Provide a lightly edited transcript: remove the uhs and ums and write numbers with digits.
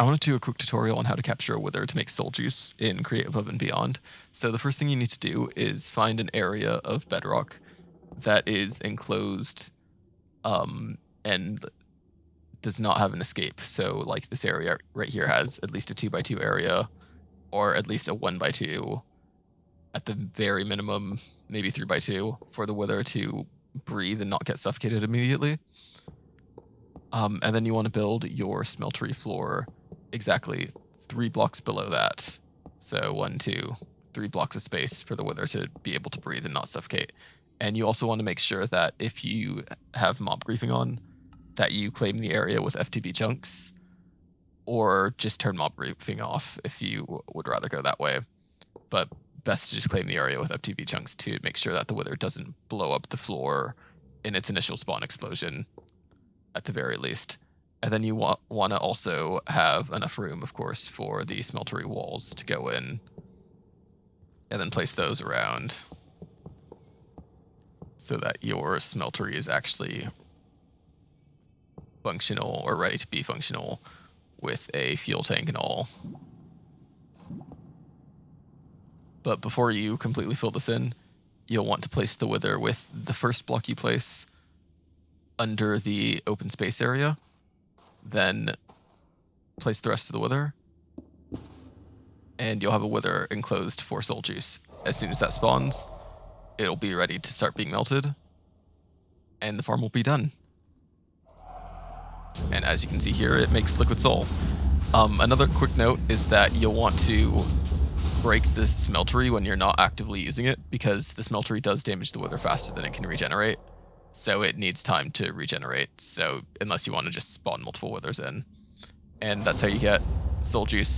I want to do a quick tutorial on how to capture a wither to make soul juice in Create Above and Beyond. So the first thing you need to do is find an area of bedrock that is enclosed and does not have an escape. So like this area right here has at least a 2x2 area, or at least a 1x2, at the very minimum, maybe 3x2, for the wither to breathe and not get suffocated immediately. And then you want to build your smeltery floor exactly 3 blocks below that. So 1, 2, 3 blocks of space for the wither to be able to breathe and not suffocate. And you also want to make sure that if you have mob griefing on, that you claim the area with FTB chunks, or just turn mob griefing off if you would rather go that way. But best to just claim the area with FTB chunks to make sure that the wither doesn't blow up the floor in its initial spawn explosion, at the very least. And then you want to also have enough room, of course, for the smeltery walls to go in, and then place those around so that your smeltery is actually functional, or ready to be functional, with a fuel tank and all. But before you completely fill this in, you'll want to place the wither with the first block you place under the open space area, then place the rest of the wither, and you'll have a wither enclosed for soul juice. As soon as that spawns, it'll be ready to start being melted, and the farm will be done. And as you can see here, it makes liquid soul. Another quick note is that you'll want to break the smeltery when you're not actively using it, because the smeltery does damage the wither faster than it can regenerate. So it needs time to regenerate, so unless you want to just spawn multiple withers in. And that's how you get soul juice